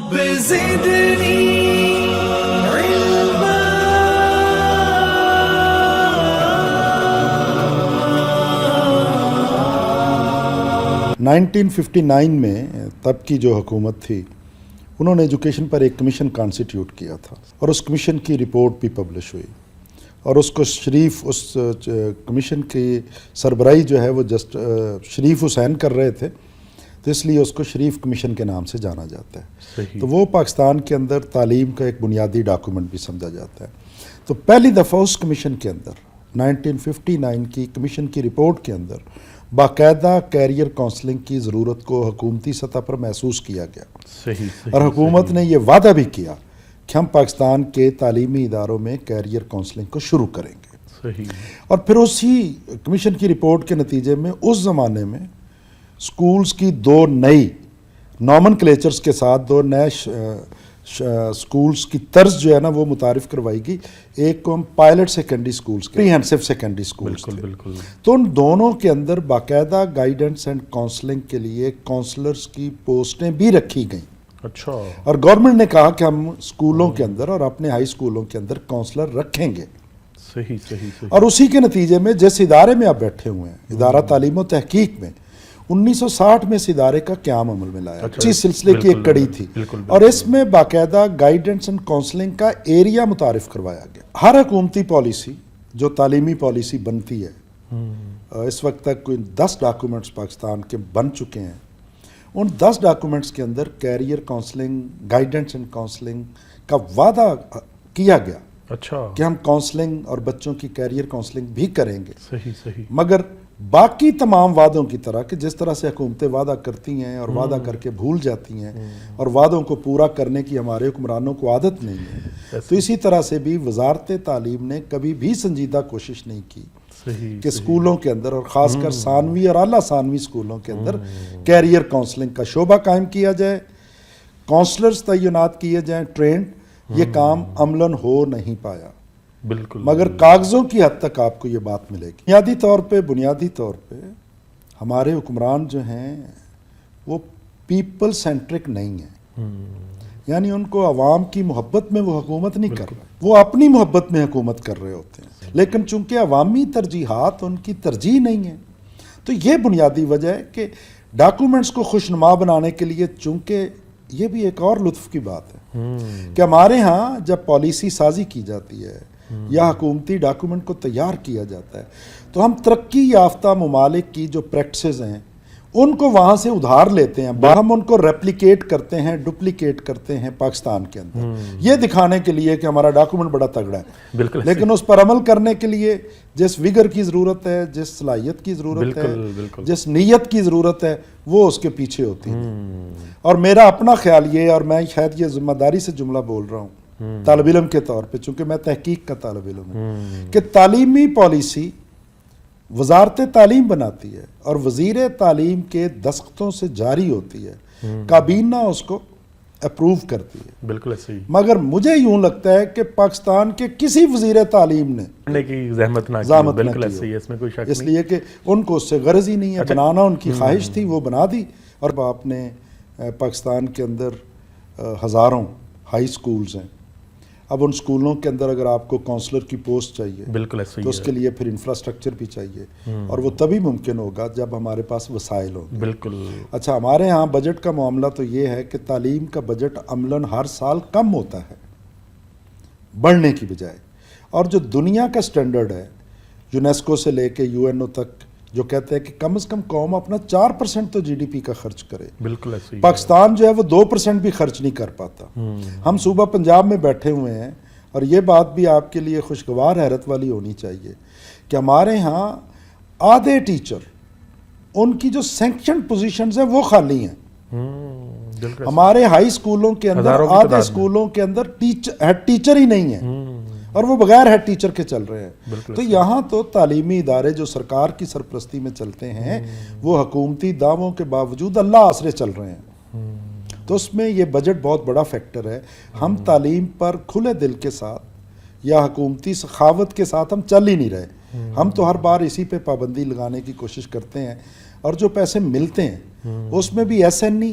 رب زدني علما. 1959 میں تب کی جو حکومت تھی انہوں نے ایجوکیشن پر ایک کمیشن کانسٹیٹیوٹ کیا تھا اور اس کمیشن کی رپورٹ بھی پبلش ہوئی اور اس کو اس کمیشن کی سربراہی جو ہے وہ شریف حسین کر رہے تھے، تو اس لیے اس کو شریف کمیشن کے نام سے جانا جاتا ہے. صحیح. تو وہ پاکستان کے اندر تعلیم کا ایک بنیادی ڈاکومنٹ بھی سمجھا جاتا ہے. تو پہلی دفعہ اس کمیشن کے اندر 1959 کی کمیشن کی رپورٹ کے اندر باقاعدہ کیریئر کونسلنگ کی ضرورت کو حکومتی سطح پر محسوس کیا گیا. صحیح. اور حکومت نے یہ وعدہ بھی کیا کہ ہم پاکستان کے تعلیمی اداروں میں کیریئر کونسلنگ کو شروع کریں گے. صحیح. اور پھر اسی کمیشن کی رپورٹ کے نتیجے میں اس زمانے میں سکولز کی دو نئی نامن کلیچرز کے ساتھ دو نئے سکولز کی طرز جو ہے نا وہ متعارف کروائی گئی. ایک کو ہم pilot secondary schools comprehensive secondary schools تھے. بالکل. تو ان دونوں کے اندر باقاعدہ گائیڈنس اینڈ کونسلنگ کے لیے کونسلرز کی پوسٹیں بھی رکھی گئیں. اچھا. اور گورنمنٹ نے کہا کہ ہم اسکولوں کے اندر اور اپنے ہائی اسکولوں کے اندر کونسلر رکھیں گے. صحیح. اور اسی کے نتیجے میں جس ادارے میں آپ بیٹھے ہوئے ہیں ادارہ تعلیم و تحقیق میں 1960 میں اس ادارے کا قیام عمل میں لایا. اسی سلسلے کی ایک کڑی تھی اور اس میں باقاعدہ گائیڈنس اینڈ کونسلنگ کا ایریا متعارف کروایا گیا. ہر حکومتی پالیسی جو تعلیمی پالیسی بنتی ہے اس وقت تک کوئی 10 ڈاکومنٹس پاکستان کے بن چکے ہیں. ان 10 ڈاکومنٹس کے اندر career counselling guidance and counselling کا وعدہ کیا گیا. اچھا. کہ ہم کونسلنگ اور بچوں کی کیریئر کونسلنگ بھی کریں گے. صحیح. مگر باقی تمام وعدوں کی طرح کہ جس طرح سے حکومتیں وعدہ کرتی ہیں اور وعدہ کر کے بھول جاتی ہیں اور وعدوں کو پورا کرنے کی ہمارے حکمرانوں کو عادت نہیں ہے، تو اسی طرح سے بھی وزارت تعلیم نے کبھی بھی سنجیدہ کوشش نہیں کی کہ اسکولوں کے اندر اور خاص کر ثانوی اور اعلیٰ ثانوی اسکولوں کے اندر کیریئر کونسلنگ کا شعبہ قائم کیا جائے، کونسلرز تعینات کیے جائیں ٹرینڈ. یہ کام عملاً ہو نہیں پایا. بالکل. مگر کاغذوں کی حد تک آپ کو یہ بات ملے گی. بنیادی طور پہ ہمارے حکمران جو ہیں وہ پیپل سینٹرک نہیں ہیں. یعنی ان کو عوام کی محبت میں وہ حکومت نہیں کر رہے، وہ اپنی محبت میں حکومت کر رہے ہوتے ہیں. لیکن چونکہ عوامی ترجیحات ان کی ترجیح نہیں ہیں، تو یہ بنیادی وجہ ہے کہ ڈاکومنٹس کو خوشنما بنانے کے لیے، چونکہ یہ بھی ایک اور لطف کی بات ہے کہ ہمارے ہاں جب پالیسی سازی کی جاتی ہے یا حکومتی ڈاکومنٹ کو تیار کیا جاتا ہے تو ہم ترقی یافتہ ممالک کی جو پریکٹسز ہیں ان کو وہاں سے ادھار لیتے ہیں، ہم ان کو ریپلیکیٹ کرتے ہیں، ڈپلیکیٹ کرتے ہیں پاکستان کے اندر، یہ دکھانے کے لیے کہ ہمارا ڈاکومنٹ بڑا تگڑا ہے. لیکن اس پر عمل کرنے کے لیے جس وگر کی ضرورت ہے، جس صلاحیت کی ضرورت ہے، جس نیت کی ضرورت ہے، وہ اس کے پیچھے ہوتی ہے. اور میرا اپنا خیال یہ، اور میں شاید یہ ذمہ داری سے جملہ بول رہا ہوں طالب علم کے طور پہ، چونکہ میں تحقیق کا طالب علم ہوں، کہ تعلیمی پالیسی وزارت تعلیم بناتی ہے اور وزیر تعلیم کے دستخطوں سے جاری ہوتی ہے، کابینہ اس کو اپروو کرتی ہے. بالکل صحیح. مگر مجھے یوں لگتا ہے کہ پاکستان کے کسی وزیر تعلیم نے کی زحمت نہ کی. بالکل صحیح، اس میں کوئی شک نہیں، اس لیے کہ ان کو اس سے غرض ہی نہیں ہے. بنانا ان کی خواہش تھی، وہ بنا دی. اور آپ نے پاکستان کے اندر ہزاروں ہائی سکولز ہیں. اب ان سکولوں کے اندر اگر آپ کو کونسلر کی پوسٹ چاہیے بالکل تو اس کے لیے پھر انفراسٹرکچر بھی چاہیے، اور وہ تبھی ممکن ہوگا جب ہمارے پاس وسائل ہوں. بالکل. اچھا، ہمارے ہاں بجٹ کا معاملہ تو یہ ہے کہ تعلیم کا بجٹ عملاً ہر سال کم ہوتا ہے بڑھنے کی بجائے. اور جو دنیا کا سٹینڈرڈ ہے یونیسکو سے لے کے UN تک، جو کہتے ہیں کہ کم از کم قوم اپنا 4% تو GDP کا خرچ کرے، بالکل صحیح. پاکستان جو ہے وہ 2% بھی خرچ نہیں کر پاتا. ہم صوبہ پنجاب میں بیٹھے ہوئے ہیں، اور یہ بات بھی آپ کے لیے خوشگوار حیرت والی ہونی چاہیے کہ ہمارے ہاں آدھے ٹیچر ان کی جو سینکشن پوزیشنز ہیں وہ خالی ہیں. ہمارے ہائی اسکولوں کے اندر آدھے اسکولوں کے اندر ہیڈ ٹیچر ہی نہیں ہیں، اور وہ بغیر ہیڈ ٹیچر کے چل رہے ہیں. تو یہاں تو تعلیمی ادارے جو سرکار کی سرپرستی میں چلتے ہیں وہ حکومتی دعووں کے باوجود اللہ آسرے چل رہے ہیں. تو اس میں یہ بجٹ بہت بڑا فیکٹر ہے. ہم تعلیم پر کھلے دل کے ساتھ یا حکومتی سخاوت کے ساتھ ہم چل ہی نہیں رہے. ہم تو ہر بار اسی پہ پابندی لگانے کی کوشش کرتے ہیں، اور جو پیسے ملتے ہیں اس میں بھی SNE